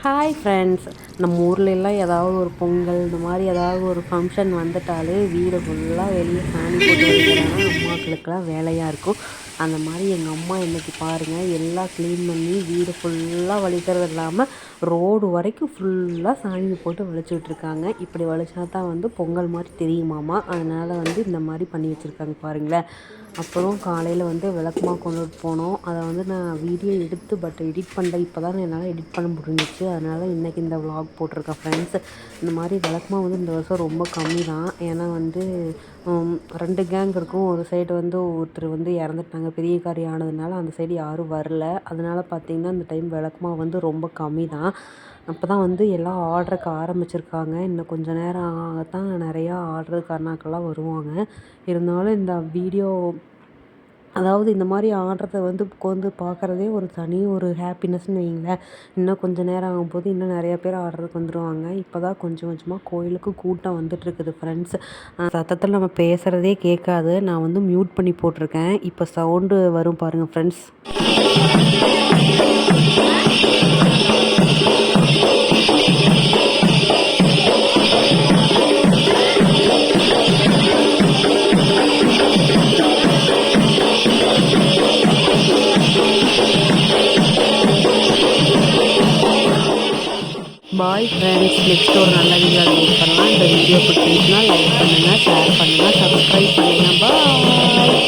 Hi friends. நம்ம ஊர்லெலாம் ஏதாவது ஒரு பொங்கல் இந்த மாதிரி ஏதாவது ஒரு ஃபங்க்ஷன் வந்துட்டாலே வீடு ஃபுல்லாக வெளியே சாணி போட்டு வைக்கிறதுனா அம்மாக்களுக்கெல்லாம் வேலையாக இருக்கும். அந்த மாதிரி எங்கள் அம்மா இன்றைக்கி பாருங்கள் எல்லாம் க்ளீன் பண்ணி வீடு ஃபுல்லாக வலிக்கிறது இல்லாமல் ரோடு வரைக்கும் ஃபுல்லாக சாணி போட்டு வலிச்சுட்ருக்காங்க. இப்படி வலிச்சா தான் வந்து பொங்கல் மாதிரி தெரியுமாமா. அதனால் வந்து இந்த மாதிரி பண்ணி வச்சுருக்காங்க பாருங்களேன். அப்புறம் காலையில் வந்து விளக்கமாக கொண்டுட்டு போனோம். அதை வந்து நான் வீடியோ எடுத்து எடிட் பண்ணல. இப்போ தான் என்னால் எடிட் பண்ண முடிஞ்சிச்சு. அதனால் இன்றைக்கி இந்த விலாக் போட்டிருக்கேன் ஃப்ரெண்ட்ஸ். இந்த மாதிரி விளக்கமாக வந்து இந்த வருஷம் ரொம்ப கம்மி தான். ஏன்னா வந்து 2 கேங் இருக்கும். ஒரு சைடு வந்து ஒருத்தர் வந்து இறந்துட்டாங்க, பெரிய காரியம் ஆனதுனால அந்த சைடு யாரும் வரல. அதனால் பார்த்திங்கன்னா இந்த டைம் விளக்கமாக வந்து ரொம்ப கம்மி தான். அப்போ தான் வந்து எல்லாம் ஆர்டருக்கு ஆரம்பிச்சிருக்காங்க. இன்னும் கொஞ்சம் நேரம் ஆகத்தான் நிறையா ஆர்டருக்கு அண்ணாக்கெல்லாம் வருவாங்க. இருந்தாலும் இந்த வீடியோ அதாவது இந்த மாதிரி ஆடுறத வந்து உட்காந்து பார்க்குறதே ஒரு தனி ஒரு ஹாப்பினஸ்ன்னு வைங்களேன். இன்னும் கொஞ்சம் நேரம் ஆகும்போது இன்னும் நிறையா பேர் ஆடுறதுக்கு வந்துடுவாங்க. இப்போ தான் கொஞ்சம் கொஞ்சமாக கோயிலுக்கு கூட்டம் வந்துட்டுருக்குது ஃப்ரெண்ட்ஸ். சத்தத்தில் நம்ம பேசுகிறதே கேட்காது. நான் வந்து மியூட் பண்ணி போட்டிருக்கேன். இப்போ சவுண்டு வரும் பாருங்கள் ஃப்ரெண்ட்ஸ். Bye friends. நெக்ஸ்ட் ஒரு நல்ல வீடியோவில் வெயிட் பண்ணலாம். இந்த வீடியோ பிடிச்சிருந்துச்சுன்னா லைக் பண்ணுங்கள், ஷேர் பண்ணுங்கள், சப்ஸ்கிரைப் பண்ணுங்கள். பாய்.